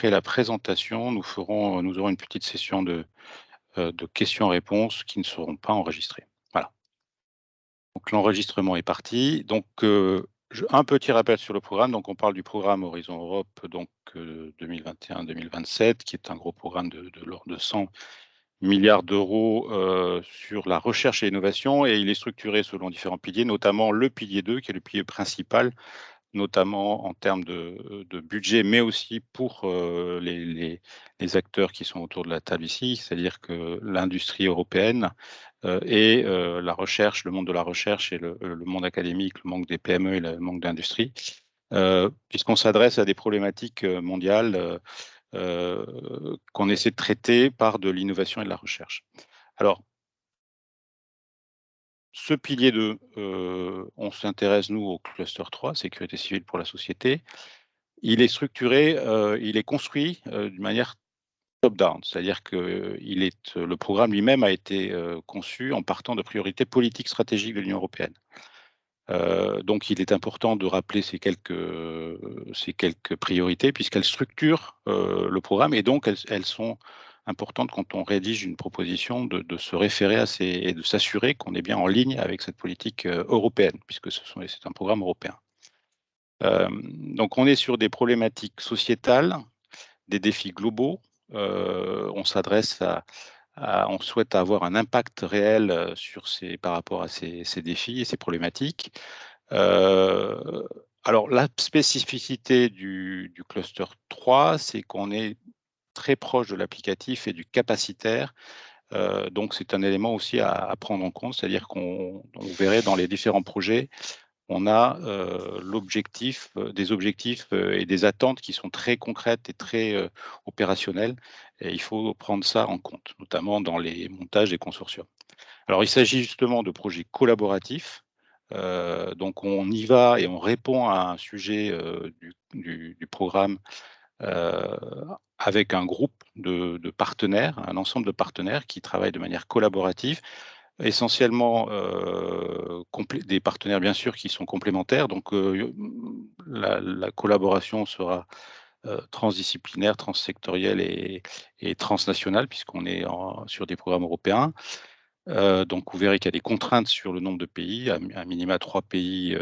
après la présentation, nous aurons une petite session de questions-réponses qui ne seront pas enregistrées. Voilà. Donc l'enregistrement est parti. Donc un petit rappel sur le programme. Donc on parle du programme Horizon Europe, donc 2021-2027, qui est un gros programme de l'ordre de 100 milliards d'euros sur la recherche et l'innovation, et il est structuré selon différents piliers, notamment le pilier 2, qui est le pilier principal, notamment en termes de budget, mais aussi pour les acteurs qui sont autour de la table ici, c'est-à-dire que l'industrie européenne et la recherche, le monde de la recherche et le monde académique, le monde des PME et le monde d'industrie, puisqu'on s'adresse à des problématiques mondiales qu'on essaie de traiter par de l'innovation et de la recherche. Alors, ce pilier 2, on s'intéresse, nous, au cluster 3, sécurité civile pour la société. Il est structuré, il est construit d'une manière top-down, c'est-à-dire que le programme lui-même a été conçu en partant de priorités politiques stratégiques de l'Union européenne. Donc il est important de rappeler ces quelques priorités puisqu'elles structurent le programme, et donc elles sont importantes quand on rédige une proposition de se référer à et de s'assurer qu'on est bien en ligne avec cette politique européenne, puisque c'est un programme européen. Donc on est sur des problématiques sociétales, des défis globaux. On souhaite avoir un impact réel par rapport à ces défis et ces problématiques. Alors, la spécificité du cluster 3, c'est qu'on est très proche de l'applicatif et du capacitaire. Donc, c'est un élément aussi à prendre en compte, c'est-à-dire qu'on verrait dans les différents projets, on a des objectifs et des attentes qui sont très concrètes et très opérationnelles, et il faut prendre ça en compte, notamment dans les montages des consortiums. Alors, il s'agit justement de projets collaboratifs. Donc, on y va et on répond à un sujet du programme euh, avec un groupe de partenaires, un ensemble de partenaires qui travaillent de manière collaborative, essentiellement des partenaires bien sûr qui sont complémentaires. Donc la collaboration sera transdisciplinaire, transsectorielle et transnationale, puisqu'on est sur des programmes européens. Donc vous verrez qu'il y a des contraintes sur le nombre de pays, à minima 3 pays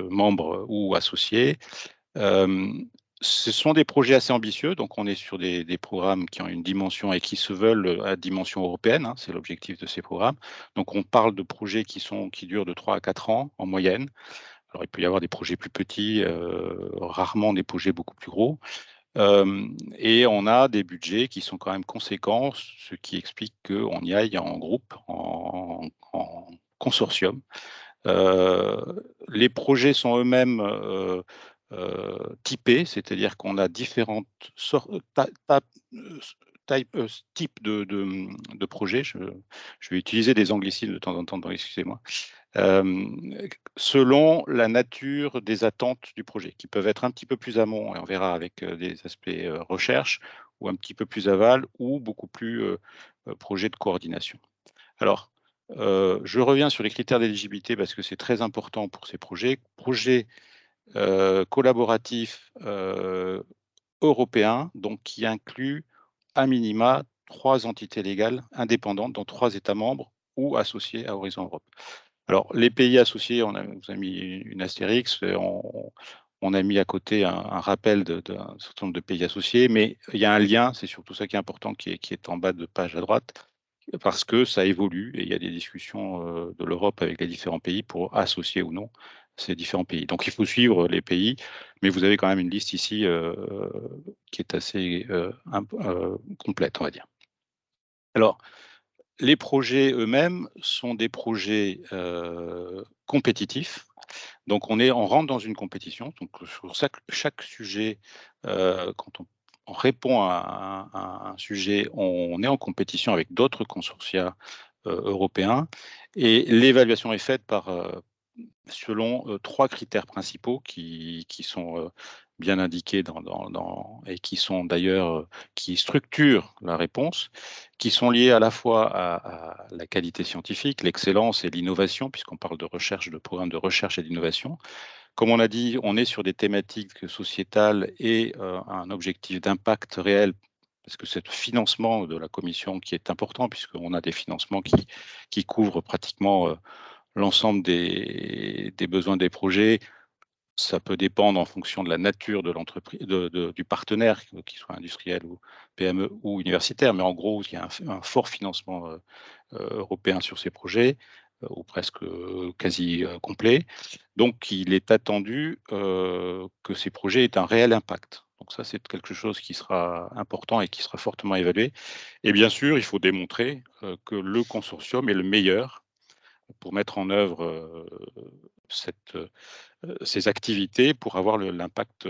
membres ou associés. Ce sont des projets assez ambitieux, donc on est sur des programmes qui ont une dimension et qui se veulent à dimension européenne, hein, c'est l'objectif de ces programmes. Donc on parle de projets qui durent de 3 à 4 ans en moyenne. Alors il peut y avoir des projets plus petits, rarement des projets beaucoup plus gros. Et on a des budgets qui sont quand même conséquents, ce qui explique qu'on y aille en groupe, en consortium. Les projets sont eux-mêmes typés, c'est-à-dire qu'on a différentes types de projets. Je vais utiliser des anglicismes de temps en temps, donc excusez-moi. Selon la nature des attentes du projet, qui peuvent être un petit peu plus amont, et on verra avec des aspects recherche, ou un petit peu plus aval, ou beaucoup plus projet de coordination. Alors, je reviens sur les critères d'éligibilité parce que c'est très important pour ces projets. Projets collaboratifs européens, donc qui incluent à minima 3 entités légales indépendantes dans 3 États membres ou associés à Horizon Europe. Alors, les pays associés, on a mis une astérix, on a mis à côté un rappel d'un certain nombre de pays associés, mais il y a un lien, c'est surtout ça qui est important, qui est en bas de page à droite, parce que ça évolue et il y a des discussions de l'Europe avec les différents pays pour associer ou non ces différents pays. Donc, il faut suivre les pays, mais vous avez quand même une liste ici qui est assez complète, on va dire. Alors, les projets eux-mêmes sont des projets compétitifs. Donc, on rentre dans une compétition. Donc, sur chaque sujet, quand on répond à un sujet, on est en compétition avec d'autres consortia européens. Et l'évaluation est faite selon 3 critères principaux qui sont bien indiqués et qui sont d'ailleurs qui structurent la réponse, qui sont liés à la fois à la qualité scientifique, l'excellence et l'innovation, puisqu'on parle de recherche, de programme de recherche et d'innovation. comme on a dit, on est sur des thématiques sociétales et un objectif d'impact réel, parce que c'est le financement de la commission qui est important, puisqu'on a des financements qui couvrent pratiquement l'ensemble des besoins des projets. Ça peut dépendre en fonction de la nature de l'entreprise, du partenaire, qu'il soit industriel ou PME ou universitaire, mais en gros, il y a un fort financement européen sur ces projets, ou presque quasi complet. Donc, il est attendu que ces projets aient un réel impact. Donc ça, c'est quelque chose qui sera important et qui sera fortement évalué. Et bien sûr, il faut démontrer que le consortium est le meilleur pour mettre en œuvre ces activités pour avoir l'impact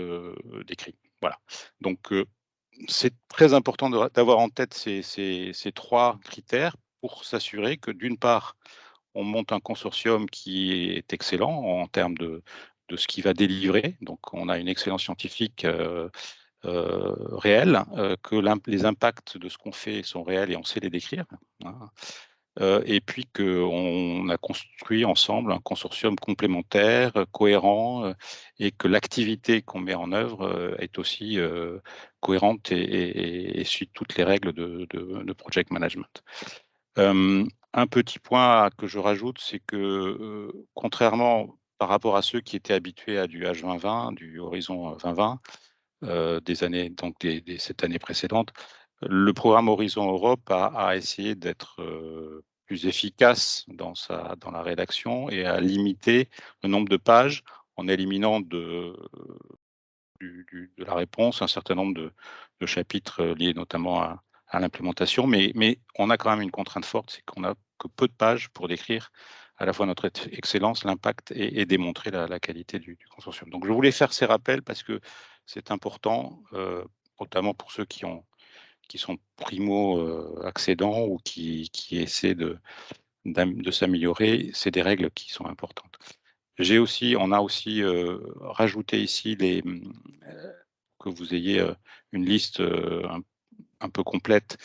décrit. Voilà. Donc, c'est très important d'avoir en tête ces 3 critères pour s'assurer que, d'une part, on monte un consortium qui est excellent en termes de ce qu'il va délivrer. Donc, on a une excellence scientifique réelle, que les impacts de ce qu'on fait sont réels et on sait les décrire, hein. Et puis qu'on a construit ensemble un consortium complémentaire, cohérent, et que l'activité qu'on met en œuvre est aussi cohérente et suit toutes les règles de project management. Un petit point que je rajoute, c'est que contrairement par rapport à ceux qui étaient habitués à du H2020, du Horizon 2020, des années, donc cette année précédente, le programme Horizon Europe a essayé d'être plus efficace dans la rédaction et à limiter le nombre de pages en éliminant de la réponse un certain nombre de chapitres liés notamment à l'implémentation. Mais on a quand même une contrainte forte, c'est qu'on a que peu de pages pour décrire à la fois notre excellence, l'impact et démontrer la qualité du consortium. Donc je voulais faire ces rappels parce que c'est important, notamment pour ceux qui sont primo accédants ou qui essaient de s'améliorer. C'est des règles qui sont importantes. On a aussi rajouté ici que vous ayez une liste un peu complète.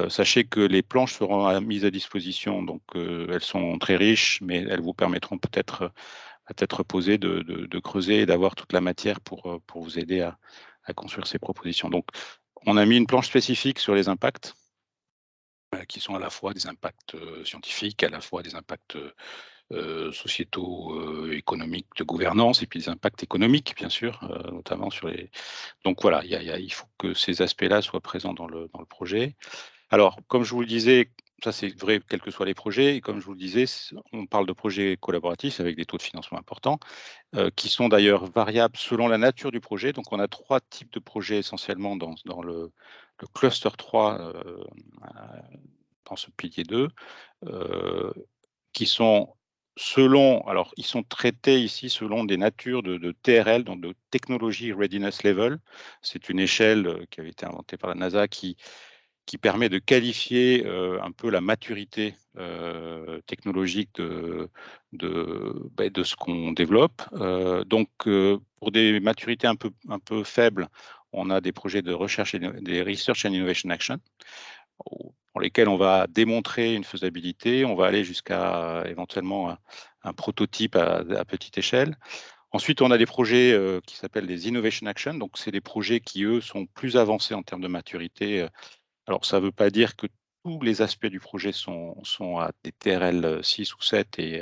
Sachez que les planches seront mises à disposition, donc elles sont très riches, mais elles vous permettront peut-être à tête reposée de creuser et d'avoir toute la matière pour vous aider à construire ces propositions. Donc, on a mis une planche spécifique sur les impacts, qui sont à la fois des impacts scientifiques, à la fois des impacts sociétaux, économiques, de gouvernance, et puis des impacts économiques, bien sûr, notamment sur les. Donc voilà, il faut que ces aspects-là soient présents dans le projet. Alors, comme je vous le disais, ça c'est vrai quels que soient les projets, et comme je vous le disais, on parle de projets collaboratifs avec des taux de financement importants, qui sont d'ailleurs variables selon la nature du projet. Donc on a 3 types de projets essentiellement dans le cluster 3, dans ce pilier 2, heu, qui sont alors ils sont traités ici selon des natures de TRL, donc de Technology Readiness Level. C'est une échelle qui avait été inventée par la NASA qui permet de qualifier un peu la maturité technologique de ce qu'on développe. Donc, pour des maturités un peu faibles, on a des projets de recherche et des Research and Innovation Action, pour lesquels on va démontrer une faisabilité, on va aller jusqu'à éventuellement un prototype à petite échelle. Ensuite, on a des projets qui s'appellent des Innovation Action, donc c'est des projets qui, eux, sont plus avancés en termes de maturité. Alors, ça ne veut pas dire que tous les aspects du projet sont à des TRL 6 ou 7, et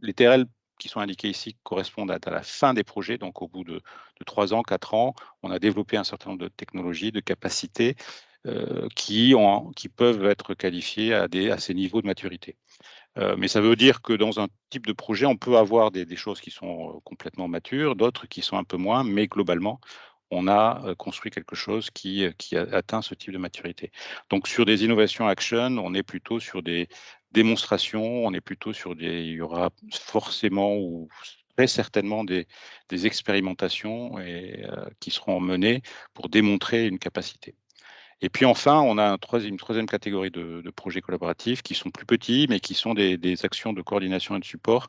les TRL qui sont indiqués ici correspondent à la fin des projets, donc au bout de 3 ans, 4 ans, on a développé un certain nombre de technologies, de capacités qui peuvent être qualifiées à ces niveaux de maturité. Mais ça veut dire que dans un type de projet, on peut avoir des choses qui sont complètement matures, d'autres qui sont un peu moins, mais globalement, on a construit quelque chose qui a atteint ce type de maturité. Donc sur des innovations action, on est plutôt sur des démonstrations, on est plutôt sur il y aura forcément ou très certainement des expérimentations qui seront menées pour démontrer une capacité. Et puis enfin, on a une troisième catégorie de projets collaboratifs qui sont plus petits, mais qui sont des actions de coordination et de support,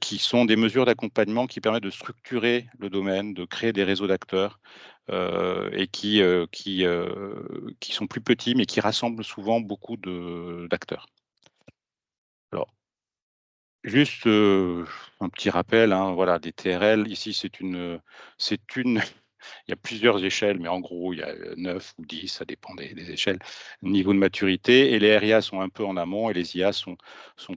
qui sont des mesures d'accompagnement qui permettent de structurer le domaine, de créer des réseaux d'acteurs, et qui sont plus petits, mais qui rassemblent souvent beaucoup d'acteurs. Alors, Juste un petit rappel, hein, voilà, des TRL, ici c'est une, il y a plusieurs échelles, mais en gros il y a 9 ou 10, ça dépend des échelles, niveau de maturité, et les RIA sont un peu en amont et les IA sont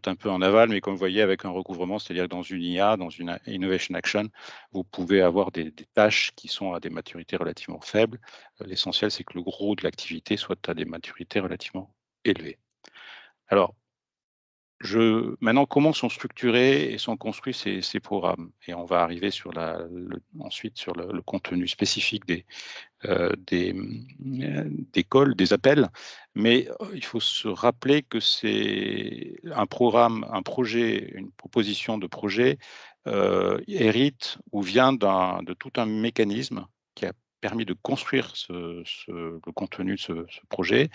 un peu en aval, mais comme vous voyez avec un recouvrement, c'est-à-dire que dans une IA, dans une Innovation Action, vous pouvez avoir des tâches qui sont à des maturités relativement faibles. L'essentiel c'est que le gros de l'activité soit à des maturités relativement élevées. Alors, maintenant, comment sont structurés et sont construits ces programmes? Et on va arriver sur ensuite sur le contenu spécifique des calls, des appels. Mais il faut se rappeler que c'est un programme, un projet, une proposition de projet hérite ou vient de tout un mécanisme qui a permis de construire le contenu de ce projet,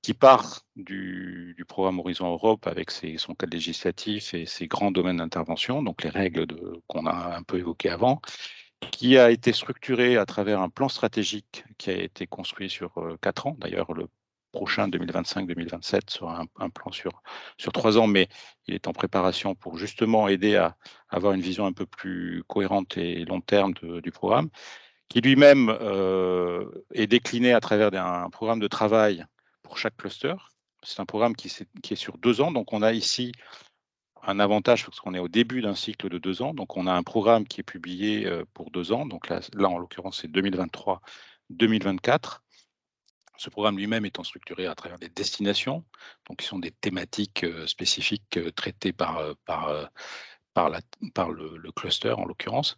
qui part du programme Horizon Europe avec son cadre législatif et ses grands domaines d'intervention, donc les règles qu'on a un peu évoquées avant, qui a été structuré à travers un plan stratégique qui a été construit sur 4 ans. D'ailleurs, le prochain 2025-2027 sera un plan sur 3 ans, mais il est en préparation pour justement aider à avoir une vision un peu plus cohérente et long terme du programme, qui lui-même est décliné à travers un programme de travail pour chaque cluster. C'est un programme qui est sur 2 ans, donc on a ici un avantage parce qu'on est au début d'un cycle de 2 ans, donc on a un programme qui est publié pour 2 ans, donc là en l'occurrence c'est 2023-2024. Ce programme lui-même étant structuré à travers des destinations, donc qui sont des thématiques spécifiques traitées par le cluster en l'occurrence.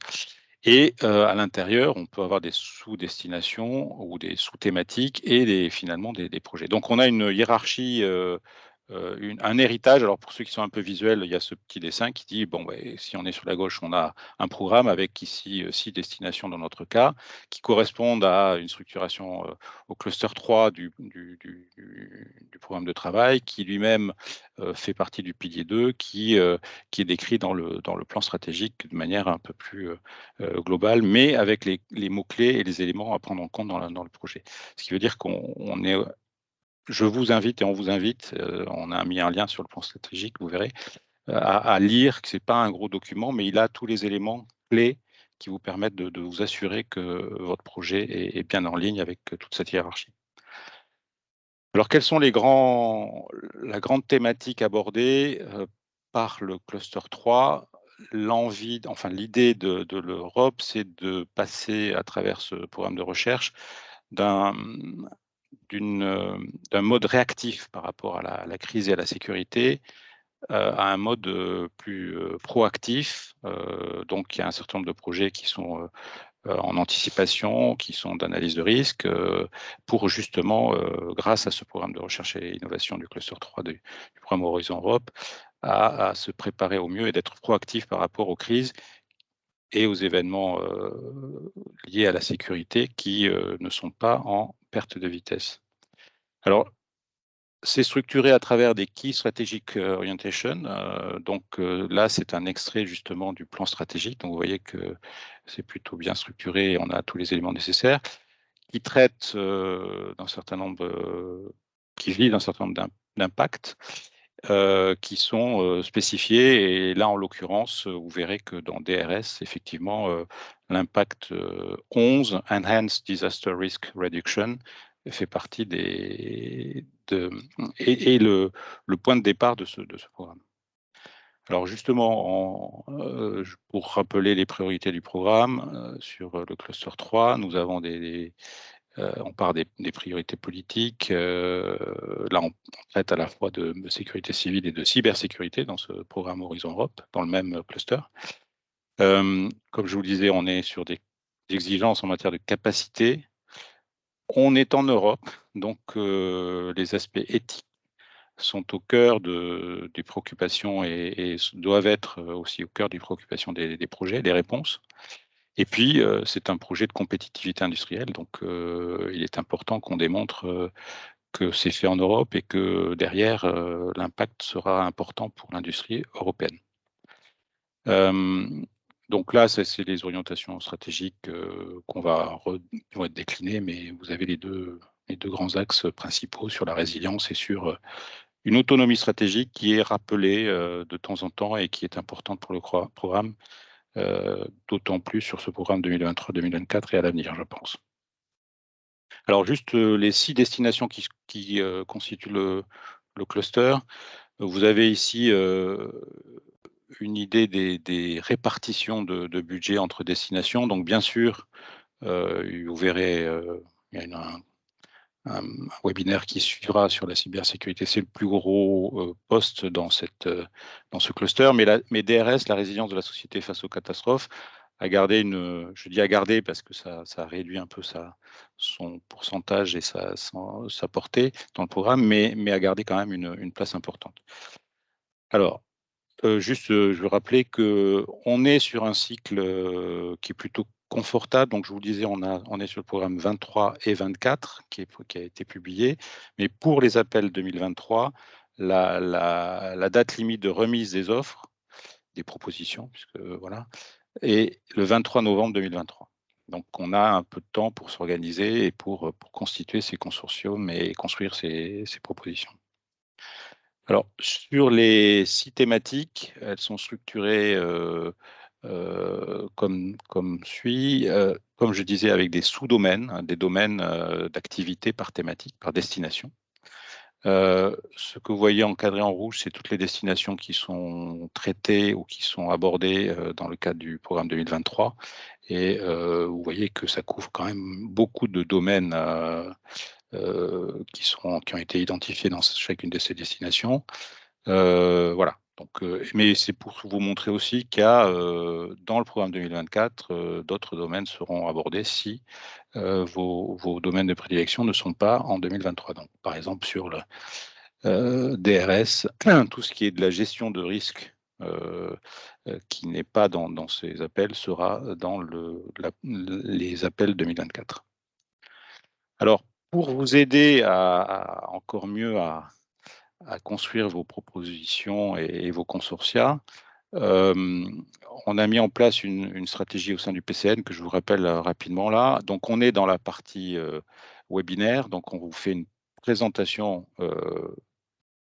Et à l'intérieur, on peut avoir des sous-destinations ou des sous-thématiques et finalement des projets. Donc on a une hiérarchie, un héritage. Alors pour ceux qui sont un peu visuels, il y a ce petit dessin qui dit, bon, ouais, si on est sur la gauche, on a un programme avec ici 6 destinations dans notre cas, qui correspondent à une structuration au cluster 3 du programme de travail, qui lui-même fait partie du pilier 2, qui est décrit dans le plan stratégique de manière un peu plus globale, mais avec les mots-clés et les éléments à prendre en compte dans le projet. Ce qui veut dire qu'on est, je vous invite et on vous invite, on a mis un lien sur le plan stratégique, vous verrez, à lire, que ce n'est pas un gros document, mais il a tous les éléments clés qui vous permettent de vous assurer que votre projet est bien en ligne avec toute cette hiérarchie. Alors, quelles sont la grande thématique abordée par le cluster 3? L'idée de l'Europe, c'est de passer à travers ce programme de recherche d'un mode réactif par rapport à la crise et à la sécurité à un mode plus proactif. Donc, il y a un certain nombre de projets qui sont en anticipation, qui sont d'analyse de risque, pour justement, grâce à ce programme de recherche et innovation du cluster 3 du programme Horizon Europe, à se préparer au mieux et d'être proactif par rapport aux crises et aux événements liés à la sécurité qui ne sont pas en perte de vitesse. Alors, c'est structuré à travers des Key Strategic Orientation. Donc là, c'est un extrait justement du plan stratégique. Donc vous voyez que c'est plutôt bien structuré et on a tous les éléments nécessaires qui traitent d'un certain nombre, qui visent un certain nombre d'impacts qui sont spécifiés. Et là, en l'occurrence, vous verrez que dans DRS, effectivement, l'impact 11, Enhanced Disaster Risk Reduction, fait partie et le point de départ de ce programme. Alors justement, pour rappeler les priorités du programme, sur le cluster 3, nous avons on part des priorités politiques. Là, on traite à la fois de sécurité civile et de cybersécurité dans ce programme Horizon Europe, dans le même cluster. Comme je vous le disais, on est sur des exigences en matière de capacité. On est en Europe, donc les aspects éthiques sont au cœur des préoccupations et doivent être aussi au cœur des préoccupations des projets, des réponses. Et puis, c'est un projet de compétitivité industrielle, donc il est important qu'on démontre que c'est fait en Europe et que derrière, l'impact sera important pour l'industrie européenne. Donc là, c'est les orientations stratégiques qui vont être déclinées, mais vous avez les deux grands axes principaux sur la résilience et sur une autonomie stratégique qui est rappelée de temps en temps et qui est importante pour le programme, d'autant plus sur ce programme 2023-2024 et à l'avenir, je pense. Alors juste les 6 destinations qui constituent le cluster. Vous avez ici une idée des répartitions de budget entre destinations. Donc bien sûr, vous verrez, il y a un webinaire qui suivra sur la cybersécurité. C'est le plus gros poste dans ce cluster. Mais DRS, la résilience de la société face aux catastrophes, a gardé je dis à garder parce que ça réduit un peu son pourcentage et sa portée dans le programme, mais a gardé quand même une place importante. Alors, juste, je veux rappeler qu'on est sur un cycle qui est plutôt confortable. Donc, je vous le disais, on est sur le programme 23 et 24 qui a été publié. Mais pour les appels 2023, la date limite de remise des offres, des propositions, puisque voilà, est le 23 novembre 2023. Donc, on a un peu de temps pour s'organiser et pour constituer ces consortiums et construire ces propositions. Alors, sur les 6 thématiques, elles sont structurées comme suit. Comme je disais, avec des sous-domaines, hein, des domaines d'activité par thématique, par destination. Ce que vous voyez encadré en rouge, c'est toutes les destinations qui sont traitées ou qui sont abordées dans le cadre du programme 2023. Et vous voyez que ça couvre quand même beaucoup de domaines qui ont été identifiés dans chacune de ces destinations. Voilà. Donc, mais c'est pour vous montrer aussi qu'il y a dans le programme 2024, d'autres domaines seront abordés si vos domaines de prédilection ne sont pas en 2023. Donc, par exemple, sur le DRS, tout ce qui est de la gestion de risque qui n'est pas dans ces appels sera dans les appels 2024. Alors, pour vous aider à encore mieux à construire vos propositions et vos consortia, on a mis en place une stratégie au sein du PCN que je vous rappelle rapidement là. Donc, on est dans la partie webinaire. Donc, on vous fait une présentation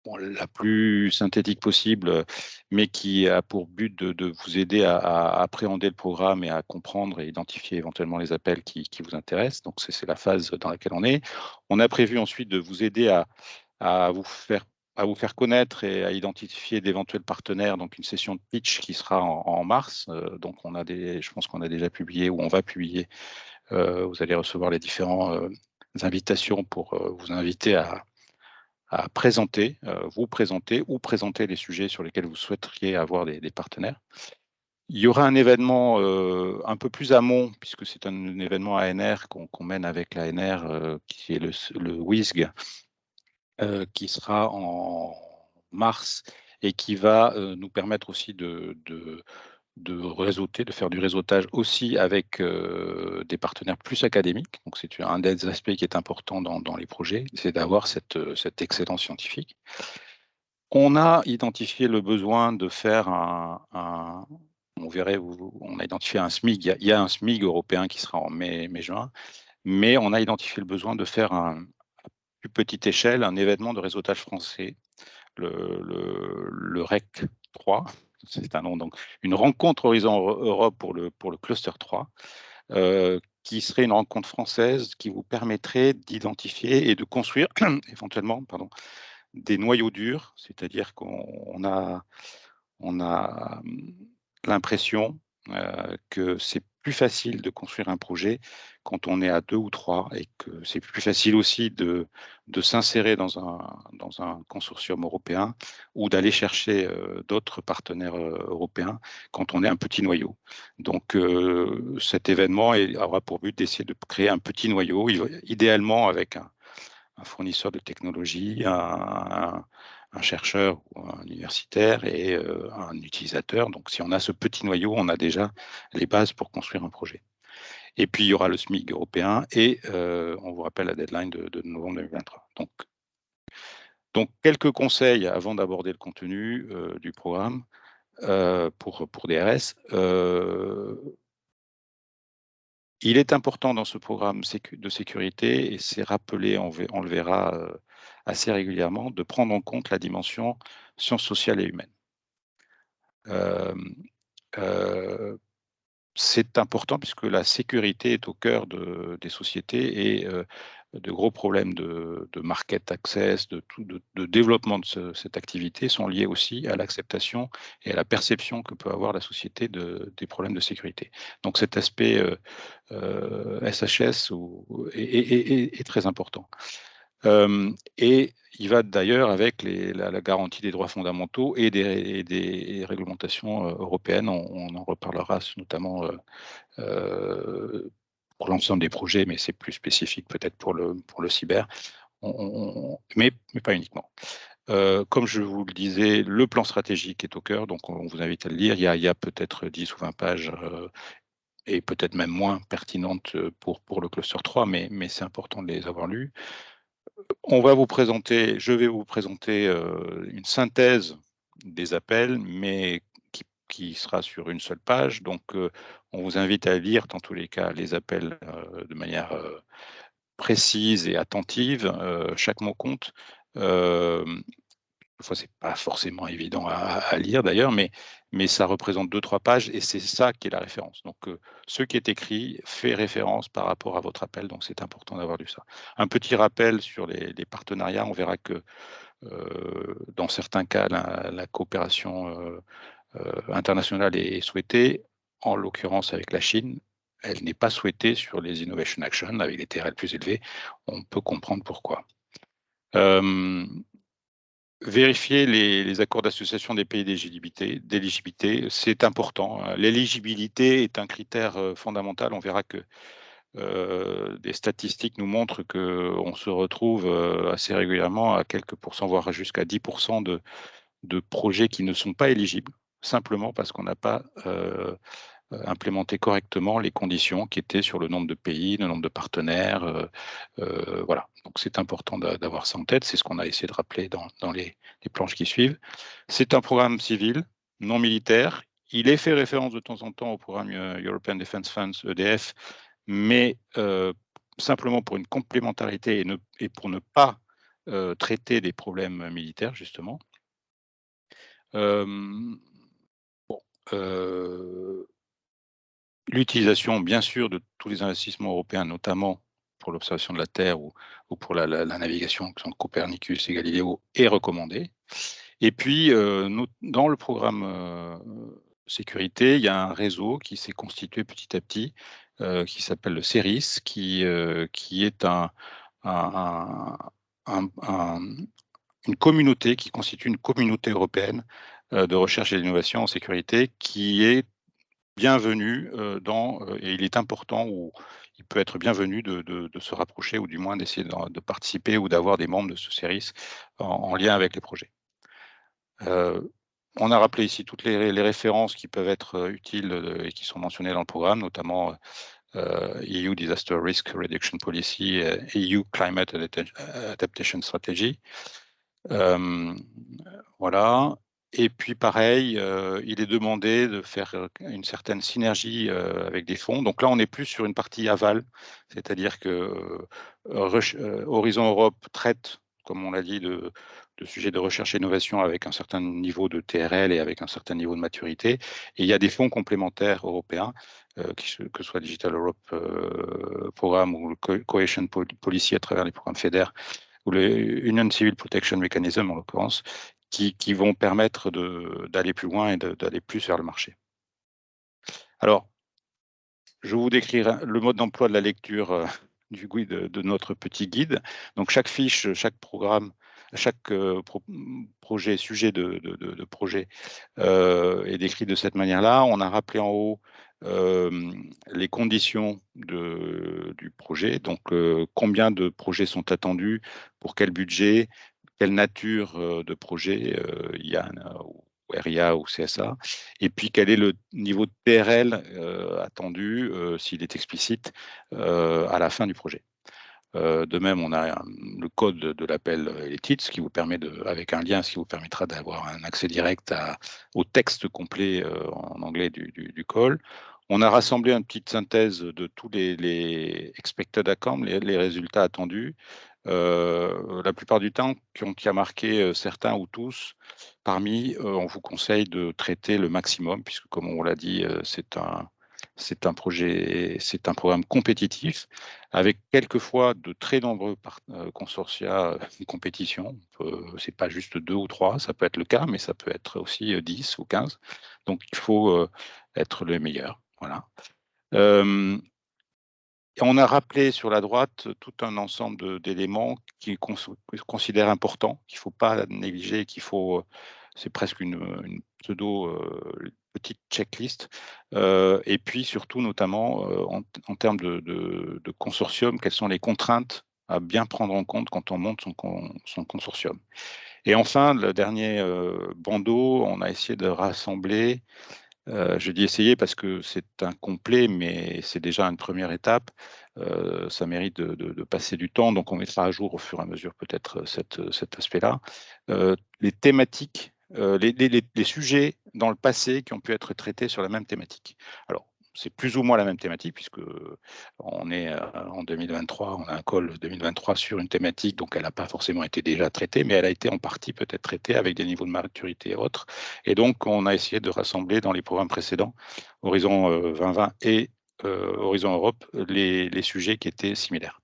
la plus synthétique possible, mais qui a pour but de vous aider à appréhender le programme et à comprendre et identifier éventuellement les appels qui vous intéressent. Donc, c'est la phase dans laquelle on est. On a prévu ensuite de vous aider à vous faire connaître et à identifier d'éventuels partenaires. Donc, une session de pitch qui sera en mars. Donc, je pense qu'on a déjà publié ou on va publier. Vous allez recevoir les différentes invitations pour vous inviter à présenter, vous présenter ou présenter les sujets sur lesquels vous souhaiteriez avoir des partenaires. Il y aura un événement un peu plus amont, puisque c'est un événement ANR qu'on mène avec l'ANR, qui est le WISG, qui sera en mars et qui va nous permettre aussi de réseauter, de faire du réseautage aussi avec des partenaires plus académiques. Donc, c'est un des aspects qui est important dans les projets, c'est d'avoir cette excellence scientifique. On a identifié le besoin de faire on verrait, on a identifié un SMIG. Il y a un SMIG européen qui sera en mai-juin, mais on a identifié le besoin de faire à plus petite échelle un événement de réseautage français, le REC 3. C'est un nom, donc une rencontre Horizon Europe pour le cluster 3, qui serait une rencontre française qui vous permettrait d'identifier et de construire éventuellement des noyaux durs, c'est-à-dire qu'on a l'impression que c'est plus facile de construire un projet quand on est à 2 ou 3 et que c'est plus facile aussi de s'insérer dans un consortium européen ou d'aller chercher d'autres partenaires européens quand on est un petit noyau. Donc cet événement aura pour but d'essayer de créer un petit noyau, idéalement avec un fournisseur de technologie, un chercheur ou un universitaire et un utilisateur. Donc, si on a ce petit noyau, on a déjà les bases pour construire un projet. Et puis, il y aura le SMIG européen et on vous rappelle la deadline de novembre 2023. Donc, quelques conseils avant d'aborder le contenu du programme pour DRS. Il est important dans ce programme de sécurité, et c'est rappelé, on le verra assez régulièrement de prendre en compte la dimension sciences sociales et humaines. Euh, euh, c'est important puisque la sécurité est au cœur des sociétés et de gros problèmes de market access, de développement de cette activité sont liés aussi à l'acceptation et à la perception que peut avoir la société des problèmes de sécurité. Donc cet aspect SHS est très important. Et il va d'ailleurs avec la garantie des droits fondamentaux et des réglementations européennes. On en reparlera notamment pour l'ensemble des projets, mais c'est plus spécifique peut-être pour le cyber, mais pas uniquement. Comme je vous le disais, le plan stratégique est au cœur, donc on vous invite à le lire. Il y a peut-être 10 ou 20 pages et peut-être même moins pertinentes pour le cluster 3, mais c'est important de les avoir lues. Je vais vous présenter une synthèse des appels, mais qui sera sur une seule page. Donc, on vous invite à lire, dans tous les cas, les appels de manière précise et attentive. Chaque mot compte. Parfois, c'est pas forcément évident à lire d'ailleurs, mais ça représente 2-3 pages et c'est ça qui est la référence. Donc, ce qui est écrit fait référence par rapport à votre appel, donc c'est important d'avoir lu ça. Un petit rappel sur les partenariats, on verra que dans certains cas, la coopération internationale est souhaitée, en l'occurrence avec la Chine. Elle n'est pas souhaitée sur les Innovation Action avec des TRL plus élevés. On peut comprendre pourquoi. Vérifier les accords d'association des pays d'éligibilité, c'est important. L'éligibilité est un critère fondamental. On verra que des statistiques nous montrent qu'on se retrouve assez régulièrement à quelques pourcents, voire jusqu'à 10% de projets qui ne sont pas éligibles, simplement parce qu'on n'a pas implémenter correctement les conditions qui étaient sur le nombre de pays, le nombre de partenaires. Voilà, donc c'est important d'avoir ça en tête. C'est ce qu'on a essayé de rappeler dans les planches qui suivent. C'est un programme civil, non militaire. Il est fait référence de temps en temps au programme European Defence Funds, EDF, mais simplement pour une complémentarité et pour ne pas traiter des problèmes militaires, justement. Bon, l'utilisation, bien sûr, de tous les investissements européens, notamment pour l'observation de la Terre ou pour la navigation, que sont Copernicus et Galileo, est recommandée. Et puis, dans le programme sécurité, il y a un réseau qui s'est constitué petit à petit, qui s'appelle le CERIS, qui est une communauté, qui constitue une communauté européenne de recherche et d'innovation en sécurité, qui est bienvenu et il est important ou il peut être bienvenu de se rapprocher ou du moins d'essayer de participer ou d'avoir des membres de ce CERIS en lien avec les projets. On a rappelé ici toutes les références qui peuvent être utiles et qui sont mentionnées dans le programme, notamment EU Disaster Risk Reduction Policy, EU Climate Adaptation Strategy. Voilà. Et puis pareil, il est demandé de faire une certaine synergie avec des fonds. Donc là, on n'est plus sur une partie aval, c'est-à-dire que Horizon Europe traite, comme on l'a dit, de sujets de recherche et innovation avec un certain niveau de TRL et avec un certain niveau de maturité. Et il y a des fonds complémentaires européens, que ce soit Digital Europe Programme ou le Cohesion Policy à travers les programmes FEDER, ou le Union Civil Protection Mechanism en l'occurrence, qui vont permettre d'aller plus loin et d'aller plus vers le marché. Alors, je vous décrirai le mode d'emploi de la lecture du guide, de notre petit guide. Donc, chaque fiche, chaque programme, chaque projet, sujet de projet est décrit de cette manière-là. On a rappelé en haut les conditions du projet, donc combien de projets sont attendus, pour quel budget, quelle nature de projet il y a ou RIA ou CSA, et puis quel est le niveau de TRL attendu, s'il est explicite, à la fin du projet. De même, on a le code de l'appel et les titres, ce qui vous permet avec un lien, ce qui vous permettra d'avoir un accès direct au texte complet en anglais du call. On a rassemblé une petite synthèse de tous les expected outcomes, les résultats attendus, La plupart du temps, qui a marqué certains ou tous, parmi, on vous conseille de traiter le maximum, puisque comme on l'a dit, c'est un programme compétitif, avec quelquefois de très nombreux consortia compétition. C'est pas juste 2 ou 3, ça peut être le cas, mais ça peut être aussi 10 ou 15. Donc il faut être le meilleur. Voilà. On a rappelé sur la droite tout un ensemble d'éléments qui considère importants, qu'il ne faut pas négliger, c'est presque une pseudo petite checklist. Et puis surtout, notamment en termes de consortium, quelles sont les contraintes à bien prendre en compte quand on monte son consortium. Et enfin, le dernier bandeau, on a essayé de rassembler. Je dis essayer parce que c'est incomplet, mais c'est déjà une première étape. Ça mérite de passer du temps, donc on mettra à jour au fur et à mesure peut-être cet aspect-là. Les thématiques, les sujets dans le passé qui ont pu être traités sur la même thématique. Alors, c'est plus ou moins la même thématique, puisque on est en 2023, on a un call 2023 sur une thématique, donc elle n'a pas forcément été déjà traitée, mais elle a été en partie peut-être traitée avec des niveaux de maturité et autres. Et donc, on a essayé de rassembler dans les programmes précédents, Horizon 2020 et Horizon Europe, les sujets qui étaient similaires.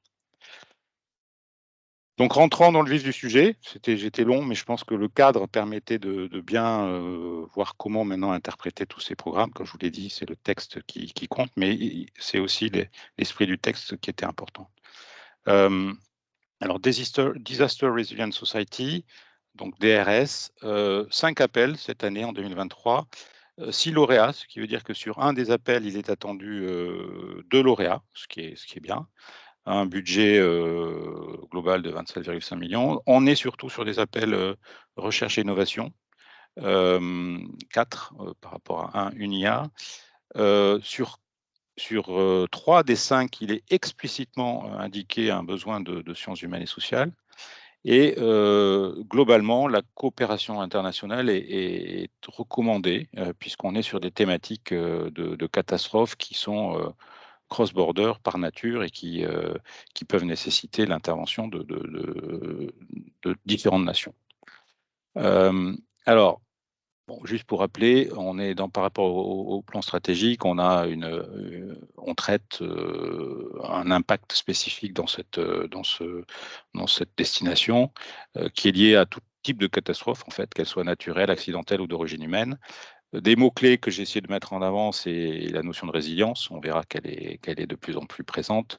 Donc, rentrant dans le vif du sujet, j'étais long, mais je pense que le cadre permettait de bien voir comment maintenant interpréter tous ces programmes. Comme je vous l'ai dit, c'est le texte qui compte, mais c'est aussi l'esprit du texte qui était important. Alors, Disaster Resilient Society, donc DRS, 5 appels cette année en 2023, 6 lauréats, ce qui veut dire que sur un des appels, il est attendu 2 lauréats, ce qui est bien. Un budget global de 27,5 millions. On est surtout sur des appels recherche et innovation, 4 par rapport à une IA. Sur 3 des 5, il est explicitement indiqué un besoin de sciences humaines et sociales. Et globalement, la coopération internationale est recommandée, puisqu'on est sur des thématiques de catastrophes qui sont cross-border par nature et qui peuvent nécessiter l'intervention de différentes nations. Alors, bon, juste pour rappeler, on est par rapport au plan stratégique, on traite un impact spécifique dans cette destination qui est lié à tout type de catastrophe, en fait, qu'elle soit naturelle, accidentelle ou d'origine humaine. Des mots-clés que j'ai essayé de mettre en avant, c'est la notion de résilience. On verra qu'elle est de plus en plus présente.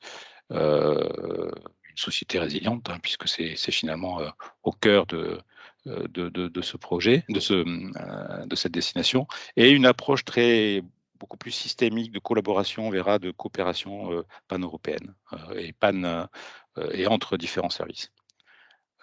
Une société résiliente, hein, puisque c'est finalement au cœur de ce projet, de cette destination, et une approche beaucoup plus systémique de collaboration, on verra, de coopération pan-européenne et entre différents services.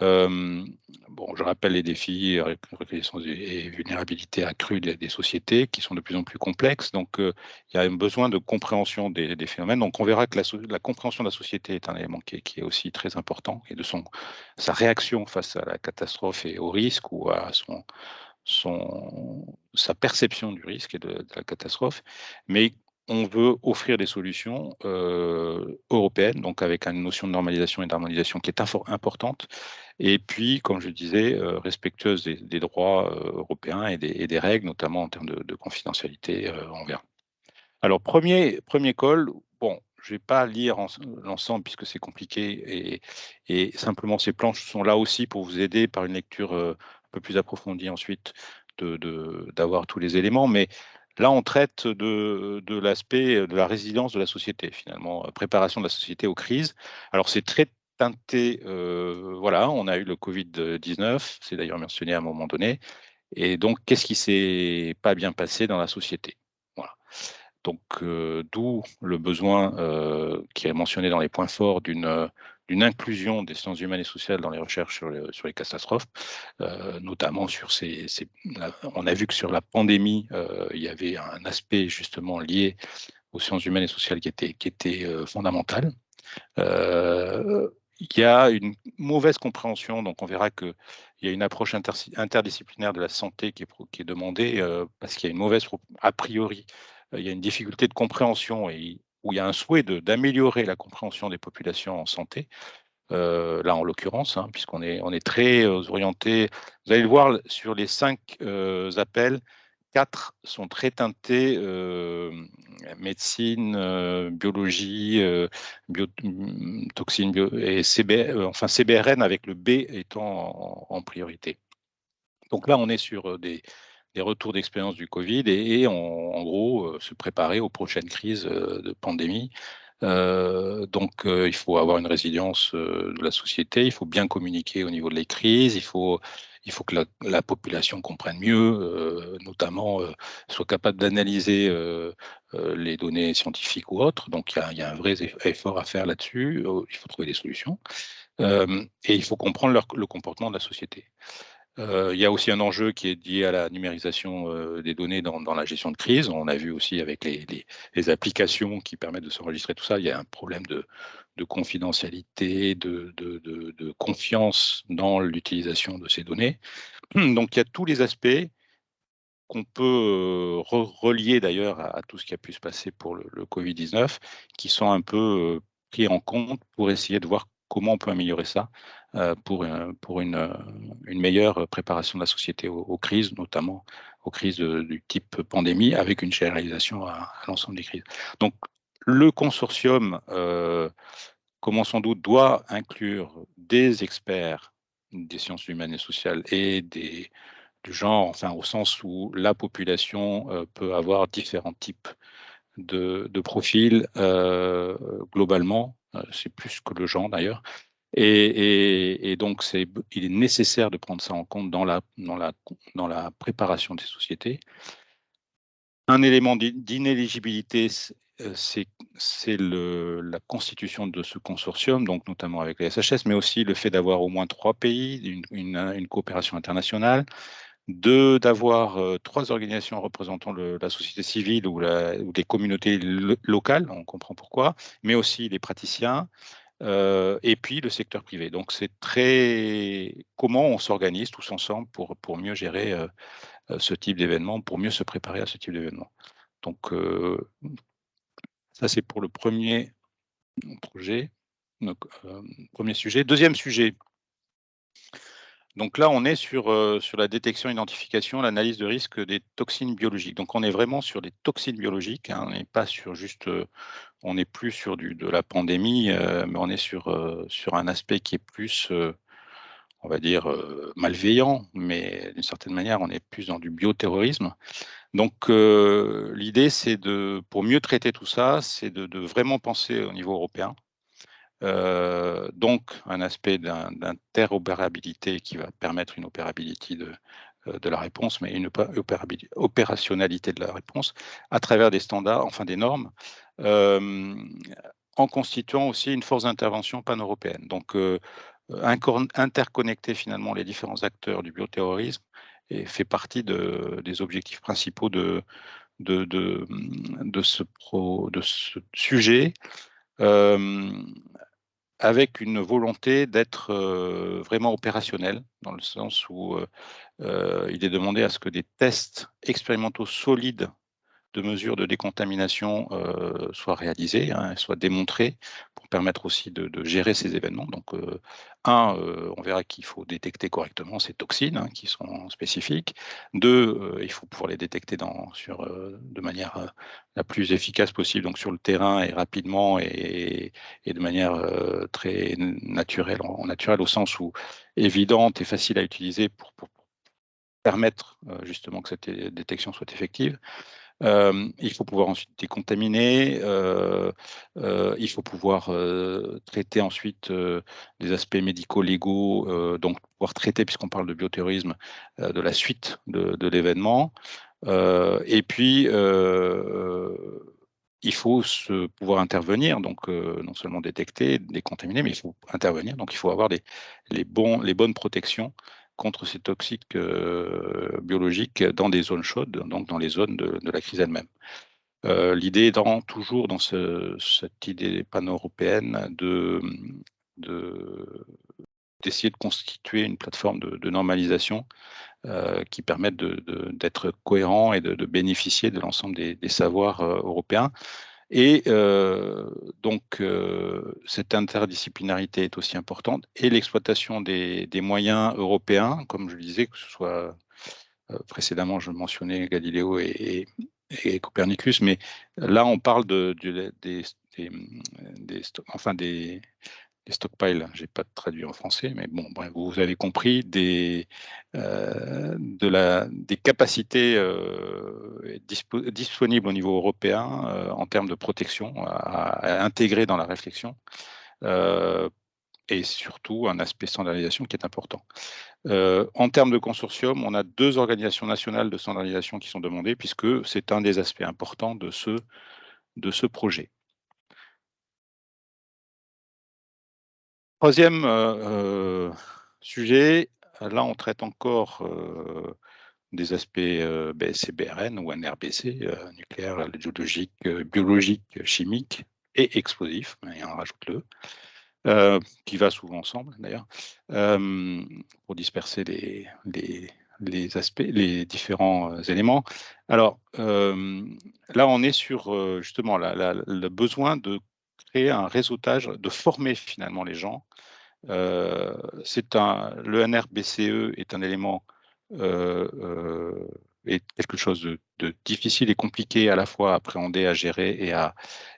Bon, je rappelle les défis, reconnaissance et vulnérabilité accrue des sociétés qui sont de plus en plus complexes. Donc, il y a un besoin de compréhension des phénomènes. Donc, on verra que la compréhension de la société est un élément qui est aussi très important et de sa réaction face à la catastrophe et au risque ou à sa perception du risque et de la catastrophe. Mais on veut offrir des solutions européennes, donc avec une notion de normalisation et d'harmonisation qui est importante, et puis, comme je disais, respectueuse des droits européens et des règles, notamment en termes de confidentialité, on verra. Alors, premier call, bon, je ne vais pas lire l'ensemble puisque c'est compliqué, et simplement ces planches sont là aussi pour vous aider par une lecture un peu plus approfondie ensuite d'avoir tous les éléments, mais là, on traite de l'aspect de la résilience de la société, finalement, préparation de la société aux crises. Alors, c'est très teinté, voilà, on a eu le Covid-19, c'est d'ailleurs mentionné à un moment donné, et donc, qu'est-ce qui s'est pas bien passé dans la société? Voilà. Donc, d'où le besoin qui est mentionné dans les points forts d'une inclusion des sciences humaines et sociales dans les recherches sur les catastrophes, notamment on a vu que sur la pandémie, il y avait un aspect justement lié aux sciences humaines et sociales qui était fondamental. Il y a une mauvaise compréhension, donc on verra qu'il y a une approche interdisciplinaire de la santé qui est demandée parce qu'il y a une mauvaise, a priori, il y a une difficulté de compréhension où il y a un souhait d'améliorer la compréhension des populations en santé. là en l'occurrence, hein, puisqu'on est très orienté. Vous allez le voir sur les 5 appels, 4 sont très teintés médecine, biologie, toxines, et enfin CBRN avec le B étant en priorité. Donc là, on est sur des retours d'expérience du Covid et en gros, se préparer aux prochaines crises de pandémie. Donc, il faut avoir une résilience de la société, il faut bien communiquer au niveau de les crises, il faut que la population comprenne mieux, notamment soit capable d'analyser les données scientifiques ou autres. Donc, il y a un vrai effort à faire là-dessus, il faut trouver des solutions et il faut comprendre le comportement de la société. Il y a aussi un enjeu qui est lié à la numérisation des données dans la gestion de crise. On a vu aussi avec les applications qui permettent de s'enregistrer tout ça, il y a un problème de confidentialité, de confiance dans l'utilisation de ces données. Donc il y a tous les aspects qu'on peut relier d'ailleurs à tout ce qui a pu se passer pour le Covid-19, qui sont un peu pris en compte pour essayer de voir comment on peut améliorer ça pour une meilleure préparation de la société aux crises, notamment aux crises du type pandémie, avec une généralisation à l'ensemble des crises. Donc, le consortium, comme on sans doute, doit inclure des experts des sciences humaines et sociales et du genre, enfin, au sens où la population peut avoir différents types de profils globalement, c'est plus que le genre d'ailleurs. Et donc, il est nécessaire de prendre ça en compte dans la préparation des sociétés. Un élément d'inéligibilité, c'est la constitution de ce consortium, donc notamment avec les SHS, mais aussi le fait d'avoir au moins 3 pays, une coopération internationale, d'avoir 3 organisations représentant la société civile ou les communautés locales, on comprend pourquoi, mais aussi les praticiens, et puis le secteur privé. Donc c'est comment on s'organise tous ensemble pour mieux gérer ce type d'événement, pour mieux se préparer à ce type d'événement. Donc ça c'est pour le premier projet, donc, premier sujet. Deuxième sujet, donc là, on est sur la détection, identification, l'analyse de risque des toxines biologiques. Donc on est vraiment sur des toxines biologiques, hein, on n'est pas sur juste, on n'est plus sur de la pandémie, mais on est sur un aspect qui est plus, on va dire, malveillant, mais d'une certaine manière, on est plus dans du bioterrorisme. Donc l'idée, pour mieux traiter tout ça, c'est de vraiment penser au niveau européen. Donc un aspect d'interopérabilité qui va permettre une opérabilité de la réponse, mais une opérationnalité de la réponse à travers des standards, enfin des normes, en constituant aussi une force d'intervention pan-européenne. Donc interconnecter finalement les différents acteurs du bioterrorisme et fait partie des objectifs principaux de ce sujet. Avec une volonté d'être vraiment opérationnel, dans le sens où il est demandé à ce que des tests expérimentaux solides de mesures de décontamination soient réalisés, hein, soient démontrés pour permettre aussi de gérer ces événements. Donc, on verra qu'il faut détecter correctement ces toxines qui sont spécifiques. 2, il faut pouvoir les détecter de manière la plus efficace possible, donc sur le terrain et rapidement et de manière très naturelle, naturelle au sens où évidente et facile à utiliser pour permettre justement que cette détection soit effective. Il faut pouvoir ensuite décontaminer, il faut pouvoir traiter ensuite des aspects médico-légaux, donc pouvoir traiter, puisqu'on parle de bioterrorisme, de la suite de l'événement. Et puis, il faut pouvoir intervenir, donc non seulement détecter, décontaminer, mais il faut intervenir. Donc il faut avoir les bonnes protections contre ces toxiques biologiques dans des zones chaudes, donc dans les zones de la crise elle-même. L'idée étant toujours dans cette idée pan-européenne d'essayer de constituer une plateforme de normalisation qui permette d'être cohérent et de bénéficier de l'ensemble des savoirs européens. Et donc, cette interdisciplinarité est aussi importante et l'exploitation des moyens européens, comme je le disais, que ce soit précédemment, je mentionnais Galiléo et Copernicus, mais là, on parle enfin des stockpiles, je n'ai pas traduit en français, mais bon, bref, vous avez compris, des capacités disponibles au niveau européen en termes de protection à intégrer dans la réflexion, euh, et surtout un aspect standardisation qui est important. En termes de consortium, on a 2 organisations nationales de standardisation qui sont demandées, puisque c'est un des aspects importants de ce projet. Troisième sujet, là on traite encore des aspects CBRN ou NRBC, nucléaire, radiologique, biologique, chimique et explosif, et on rajoute-le, qui va souvent ensemble d'ailleurs, pour disperser les aspects, les différents éléments. Alors là, on est sur justement le besoin de créer un réseautage, de former finalement les gens. Le NRBCE est un élément est quelque chose de difficile et compliqué à la fois à appréhender, à gérer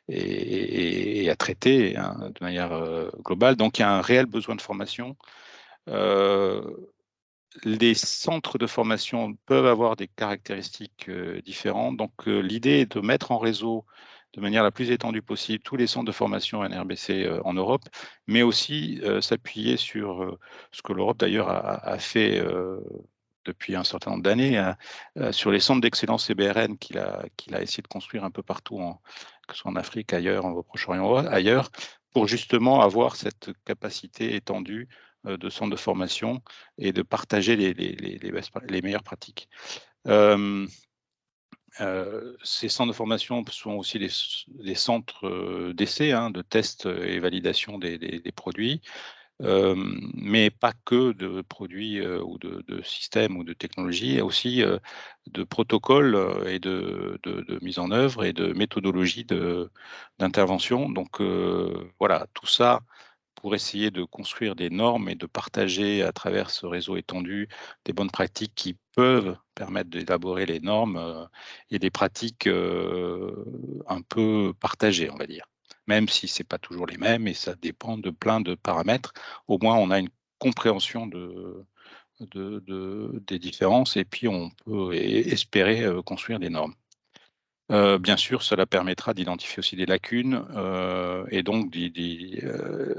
et à traiter, hein, de manière globale. Donc il y a un réel besoin de formation. Euh, les centres de formation peuvent avoir des caractéristiques différentes. Donc, l'idée est de mettre en réseau de manière la plus étendue possible tous les centres de formation NRBC en Europe, mais aussi s'appuyer sur ce que l'Europe d'ailleurs a fait depuis un certain nombre d'années, sur les centres d'excellence CBRN qu'il a essayé de construire un peu partout, que ce soit en Afrique, ailleurs, au Proche-Orient, ailleurs, pour justement avoir cette capacité étendue de centres de formation et de partager les meilleures pratiques. Ces centres de formation sont aussi des centres d'essai, hein, de tests et validation des produits, mais pas que de produits ou de systèmes ou de technologies, et aussi de protocoles et de mise en œuvre et de méthodologie d'intervention. Donc voilà, tout ça pour essayer de construire des normes et de partager à travers ce réseau étendu des bonnes pratiques qui peuvent permettre d'élaborer les normes et des pratiques un peu partagées, on va dire. Même si ce n'est pas toujours les mêmes et ça dépend de plein de paramètres, au moins on a une compréhension des différences et puis on peut espérer construire des normes. Bien sûr, cela permettra d'identifier aussi des lacunes et donc de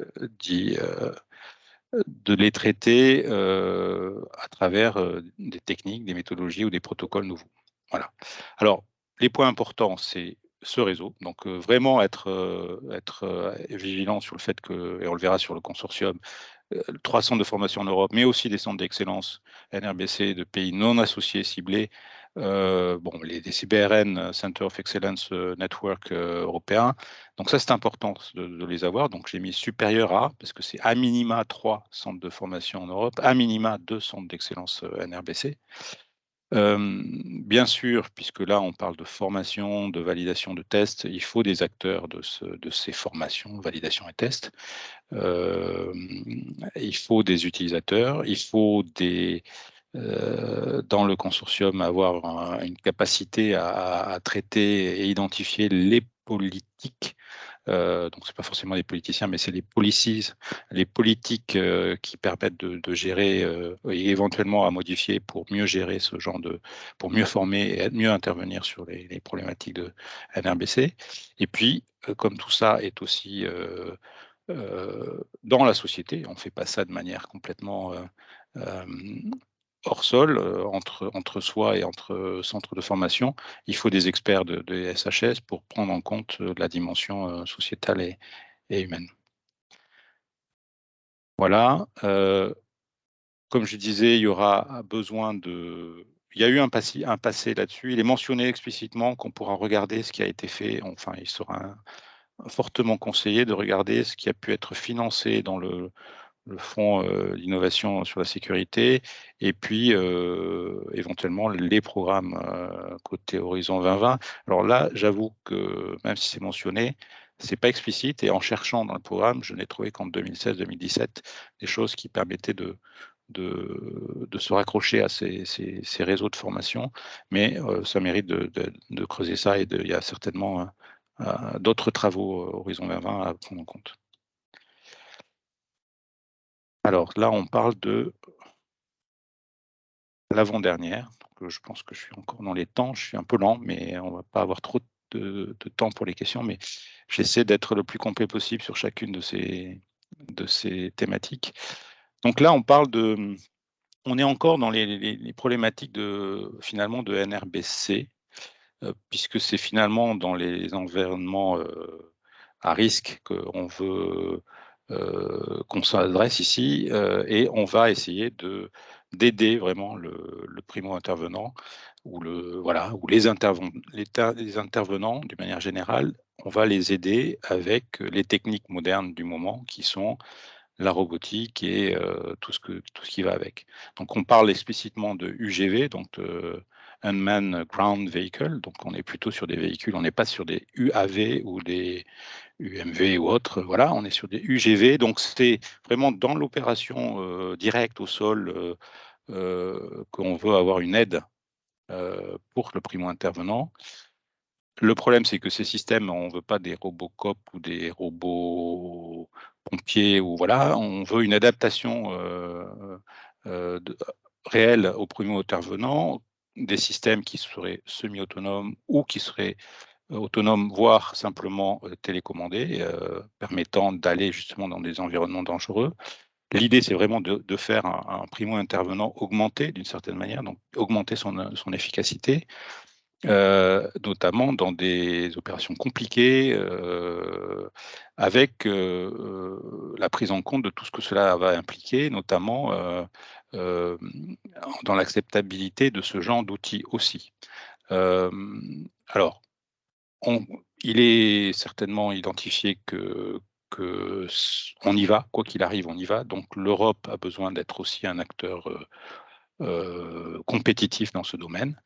les traiter à travers des techniques, des méthodologies ou des protocoles nouveaux. Voilà. Alors, les points importants, c'est ce réseau. Donc, vraiment être vigilant sur le fait que, et on le verra sur le consortium, 3 centres de formation en Europe, mais aussi des centres d'excellence NRBC de pays non associés ciblés. Bon, les CBRN, Center of Excellence Network européen. Donc ça, c'est important de les avoir. Donc j'ai mis supérieur à, parce que c'est à minima 3 centres de formation en Europe, à minima 2 centres d'excellence NRBC. Bien sûr, puisque là on parle de formation, de validation de tests, il faut des acteurs de ces formations, validation et tests. Il faut des utilisateurs, il faut dans le consortium avoir une capacité à traiter et identifier les politiques. Donc, ce n'est pas forcément des politiciens, mais c'est les policies, les politiques qui permettent de gérer et éventuellement à modifier pour mieux gérer pour mieux former et mieux intervenir sur les problématiques de NRBC. Et puis, comme tout ça est aussi dans la société, on ne fait pas ça de manière complètement euh, hors sol, entre soi et entre centres de formation. Il faut des experts de SHS pour prendre en compte la dimension sociétale et humaine. Voilà. Comme je disais, il y aura besoin de... Il y a eu un passé là-dessus. Il est mentionné explicitement qu'on pourra regarder ce qui a été fait. Enfin, il sera fortement conseillé de regarder ce qui a pu être financé dans le le fonds d'innovation sur la sécurité, et puis éventuellement les programmes côté Horizon 2020. Alors là, j'avoue que même si c'est mentionné, c'est pas explicite, et en cherchant dans le programme, je n'ai trouvé qu'en 2016-2017 des choses qui permettaient de se raccrocher à ces réseaux de formation, mais ça mérite de creuser ça, et il y a certainement d'autres travaux Horizon 2020 à prendre en compte. Alors là, on parle de l'avant-dernière. Donc, je pense que je suis encore dans les temps. Je suis un peu lent, mais on va pas avoir trop de temps pour les questions. Mais j'essaie d'être le plus complet possible sur chacune de ces thématiques. Donc là, on est encore dans les problématiques finalement de NRBC, puisque c'est finalement dans les environnements à risque qu'on s'adresse ici, et on va essayer d'aider vraiment le primo-intervenant, ou les intervenants d'une manière générale. On va les aider avec les techniques modernes du moment, qui sont la robotique et tout ce qui va avec. Donc on parle explicitement de UGV, donc Unmanned Ground Vehicle, donc on est plutôt sur des véhicules, on n'est pas sur des UAV ou des UMV ou autres, voilà, on est sur des UGV, donc c'est vraiment dans l'opération directe au sol qu'on veut avoir une aide pour le primo-intervenant. Le problème, c'est que ces systèmes, on ne veut pas des robots cops ou des robots pompiers, ou voilà, on veut une adaptation réelle au primo-intervenant, des systèmes qui seraient semi-autonomes ou qui seraient autonomes, voire simplement télécommandés, permettant d'aller justement dans des environnements dangereux. L'idée, c'est vraiment de faire un primo-intervenant augmenté d'une certaine manière, donc augmenter son efficacité, notamment dans des opérations compliquées, avec la prise en compte de tout ce que cela va impliquer, notamment euh, dans l'acceptabilité de ce genre d'outils aussi. Alors, il est certainement identifié on y va, quoi qu'il arrive, on y va. Donc l'Europe a besoin d'être aussi un acteur compétitif dans ce domaine.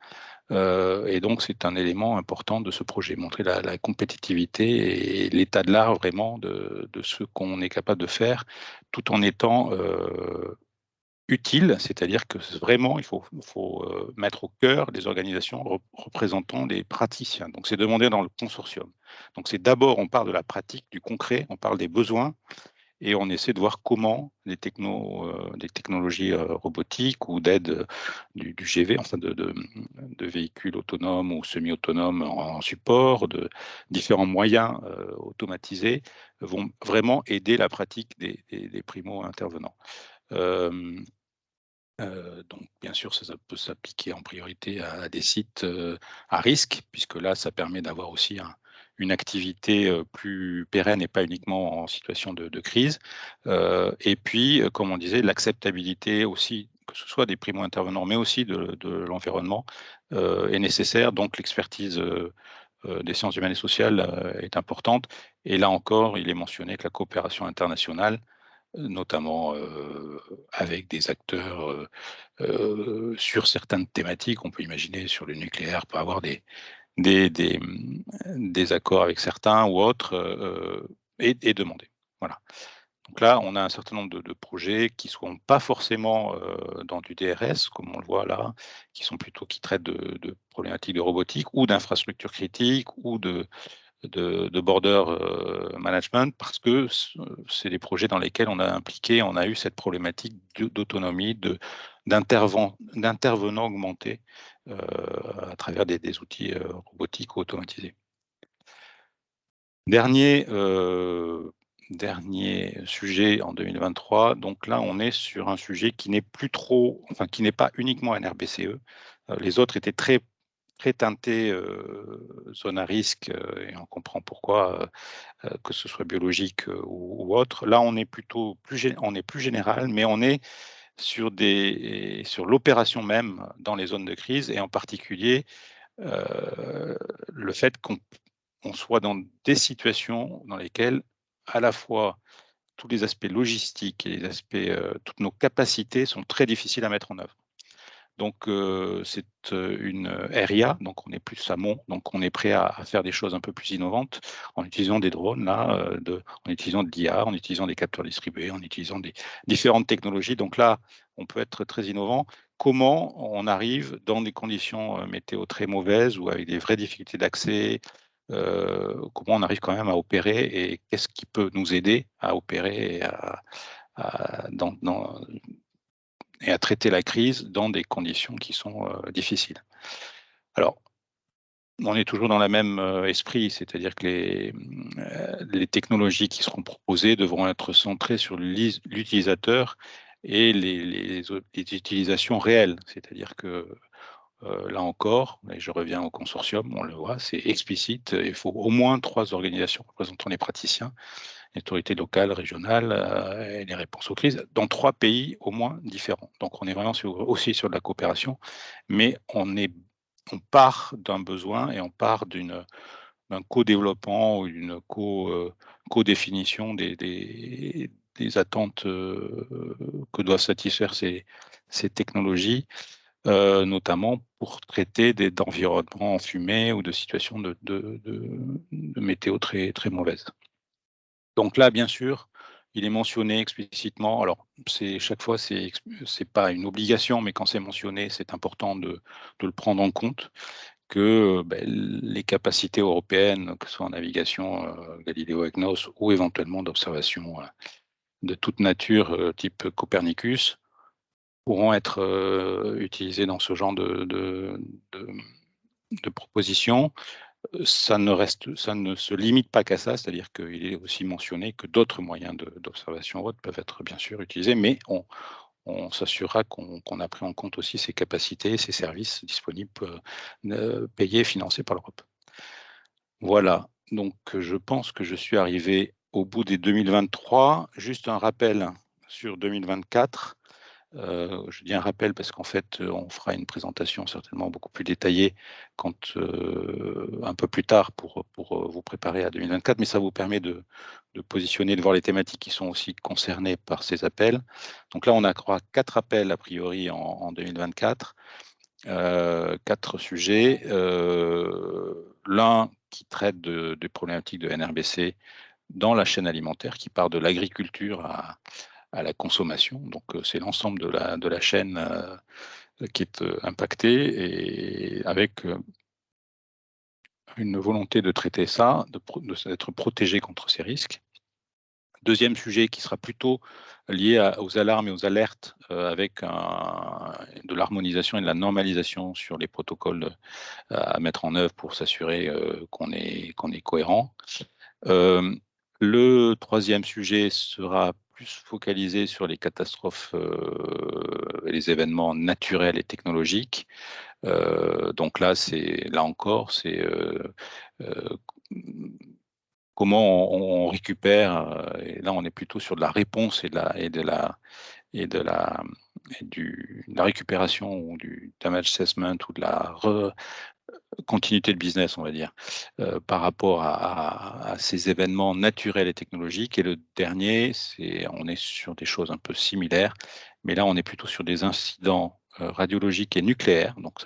Et donc, c'est un élément important de ce projet, montrer la compétitivité et l'état de l'art vraiment de ce qu'on est capable de faire, tout en étant utile, c'est-à-dire que vraiment, il faut mettre au cœur des organisations représentant des praticiens. Donc, c'est demandé dans le consortium. Donc, c'est d'abord, on parle de la pratique, du concret, on parle des besoins, et on essaie de voir comment des technologies robotiques ou d'aide du GV, enfin de véhicules autonomes ou semi-autonomes en support, de différents moyens automatisés, vont vraiment aider la pratique des primo-intervenants. Donc, bien sûr, ça peut s'appliquer en priorité à des sites à risque, puisque là, ça permet d'avoir aussi une activité plus pérenne et pas uniquement en situation de crise. Et puis, comme on disait, l'acceptabilité aussi, que ce soit des primo-intervenants, mais aussi de l'environnement, est nécessaire. Donc, l'expertise des sciences humaines et sociales est importante. Et là encore, il est mentionné que la coopération internationale, notamment avec des acteurs sur certaines thématiques. On peut imaginer sur le nucléaire, peut avoir des, des, des accords avec certains ou autres, et demander. Voilà. Donc là, on a un certain nombre de projets qui ne sont pas forcément dans du DRS, comme on le voit là, qui traitent de problématiques de robotique ou d'infrastructures critiques ou de border management, parce que c'est des projets dans lesquels on a eu cette problématique d'autonomie, d'intervenants augmentés à travers des outils robotiques ou automatisés. Dernier sujet en 2023, donc là on est sur un sujet qui n'est qui n'est pas uniquement NRBCE. Les autres étaient très teintés zone à risque, et on comprend pourquoi, que ce soit biologique ou autre. Là on est plutôt plus général, mais on est sur l'opération même dans les zones de crise, et en particulier le fait qu'on soit dans des situations dans lesquelles à la fois tous les aspects logistiques et les aspects, toutes nos capacités sont très difficiles à mettre en œuvre. Donc, c'est une area, donc on est plus amont, donc on est prêt à faire des choses un peu plus innovantes en utilisant des drones, là, en utilisant de l'IA, en utilisant des capteurs distribués, en utilisant des différentes technologies. Donc là, on peut être très innovant. Comment on arrive dans des conditions météo très mauvaises ou avec des vraies difficultés d'accès, comment on arrive quand même à opérer et qu'est-ce qui peut nous aider à opérer et à traiter la crise dans des conditions qui sont difficiles. Alors, on est toujours dans le même esprit, c'est-à-dire que les technologies qui seront proposées devront être centrées sur l'utilisateur et les utilisations réelles. C'est-à-dire que là encore, et je reviens au consortium, on le voit, c'est explicite, il faut au moins 3 organisations représentant les praticiens, les autorités locales, régionales, et les réponses aux crises dans 3 pays au moins différents. Donc on est vraiment aussi sur de la coopération, mais on part d'un besoin et on part d'un co-développement ou d'une co-définition des attentes, que doivent satisfaire ces technologies, notamment pour traiter d'environnements enfumés ou de situations de météo très, très mauvaises. Donc là, bien sûr, il est mentionné explicitement. Alors, chaque fois, c'est pas une obligation, mais quand c'est mentionné, c'est important de le prendre en compte que, les capacités européennes, que ce soit en navigation, Galileo EGNOS ou éventuellement d'observation, de toute nature, type Copernicus, pourront être, utilisées dans ce genre de de propositions. Ça ne se limite pas qu'à ça, c'est-à-dire qu'il est aussi mentionné que d'autres moyens d'observation haute peuvent être bien sûr utilisés, mais on s'assurera qu'on a pris en compte aussi ces capacités, ces services disponibles, payés et financés par l'Europe. Voilà, donc je pense que je suis arrivé au bout des 2023. Juste un rappel sur 2024. Je dis un rappel parce qu'en fait, on fera une présentation certainement beaucoup plus détaillée quand, un peu plus tard pour vous préparer à 2024, mais ça vous permet de positionner, de voir les thématiques qui sont aussi concernées par ces appels. Donc là, on a, je crois, 4 appels a priori en 2024, 4 sujets. L'un qui traite des problématiques de NRBC dans la chaîne alimentaire, qui part de l'agriculture à la consommation. Donc, c'est l'ensemble de la chaîne qui est impactée et avec une volonté de traiter ça, d'être protégé contre ces risques. Deuxième sujet qui sera plutôt lié aux alarmes et aux alertes avec de l'harmonisation et de la normalisation sur les protocoles à mettre en œuvre pour s'assurer qu'on est cohérent. Le troisième sujet sera plus focalisé sur les catastrophes et les événements naturels et technologiques. Donc là, là encore, c'est comment on récupère. Et là, on est plutôt sur de la réponse et de la récupération ou du damage assessment ou de la continuité de business, on va dire, par rapport à ces événements naturels et technologiques. Et le dernier, on est sur des choses un peu similaires, mais là, on est plutôt sur des incidents radiologiques et nucléaires. Donc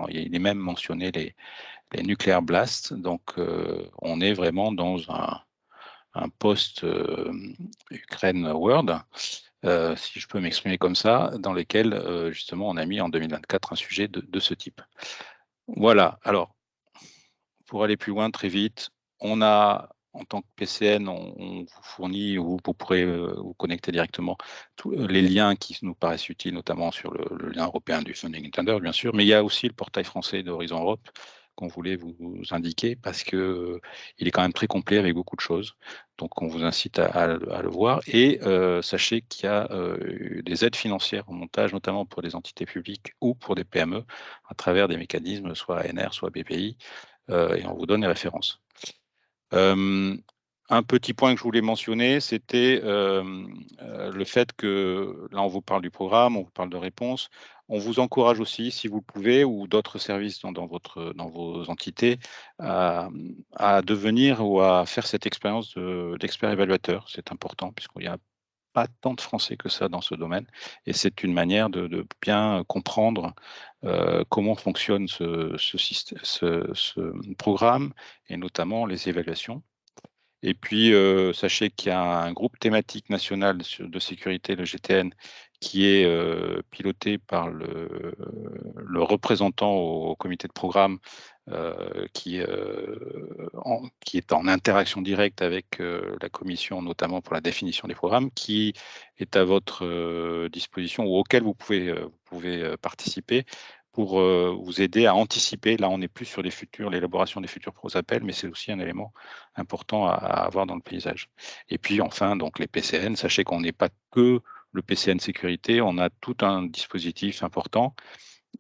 il est même mentionné les nucléaires blasts. Donc, on est vraiment dans un post-Ukraine world, si je peux m'exprimer comme ça, dans lequel justement on a mis en 2024 un sujet de ce type. Voilà, alors pour aller plus loin très vite, on a en tant que PCN, on vous fournit ou vous pourrez vous connecter directement tous les liens qui nous paraissent utiles, notamment sur le lien européen du Funding Intender, bien sûr, mais il y a aussi le portail français d'Horizon Europe qu'on voulait vous indiquer parce que il est quand même très complet avec beaucoup de choses. Donc on vous incite à le voir et sachez qu'il y a des aides financières au montage, notamment pour des entités publiques ou pour des PME, à travers des mécanismes, soit ANR, soit BPI, et on vous donne les références. Un petit point que je voulais mentionner, c'était le fait que là, on vous parle du programme, on vous parle de réponses. on vous encourage aussi, si vous le pouvez, ou d'autres services dans vos entités, à devenir ou à faire cette expérience d'expert évaluateur. C'est important puisqu'il y a pas tant de Français que ça dans ce domaine et c'est une manière de bien comprendre, comment fonctionne ce programme et notamment les évaluations. Et puis, sachez qu'il y a un groupe thématique national de sécurité, le GTN, qui est piloté par le représentant au comité de programme, qui est en interaction directe avec la commission, notamment pour la définition des programmes, qui est à votre disposition ou auquel vous pouvez participer pour vous aider à anticiper. Là, on n'est plus sur l'élaboration des futurs appels, mais c'est aussi un élément important à avoir dans le paysage. Et puis enfin, donc les PCN, sachez qu'on n'est pas que le PCN sécurité, on a tout un dispositif important,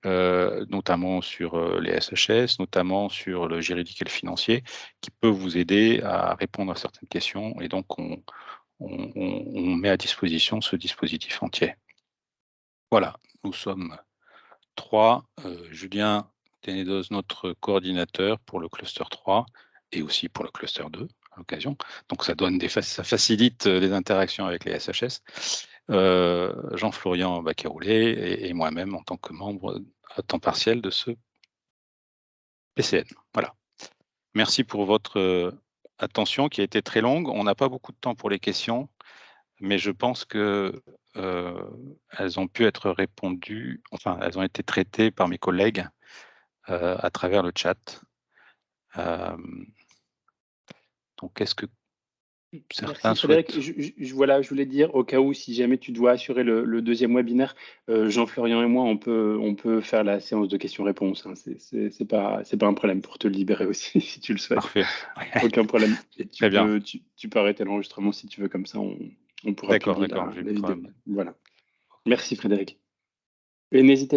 notamment sur les SHS, notamment sur le juridique et le financier, qui peut vous aider à répondre à certaines questions. Et donc, on met à disposition ce dispositif entier. Voilà, nous sommes 3. Julien Tenedos, notre coordinateur pour le cluster 3 et aussi pour le cluster 2 à l'occasion. Donc ça facilite les interactions avec les SHS. Jean-Florian Bacaroulet et moi-même en tant que membre à temps partiel de ce PCN. Voilà. Merci pour votre attention qui a été très longue. On n'a pas beaucoup de temps pour les questions, mais je pense que elles ont pu être répondues, enfin elles ont été traitées par mes collègues à travers le chat. Donc est-ce que certains Merci Frédéric. souhaitent... Voilà, je voulais dire, au cas où, si jamais tu dois assurer le deuxième webinaire, Jean-Florian et moi, on peut faire la séance de questions-réponses, hein. C'est pas un problème pour te libérer aussi, si tu le souhaites. Parfait. Aucun problème. Et Très bien. tu peux arrêter l'enregistrement si tu veux, comme ça, on pourra D'accord, publier d'accord. la vidéo. Voilà. Merci Frédéric. Et n'hésitez pas.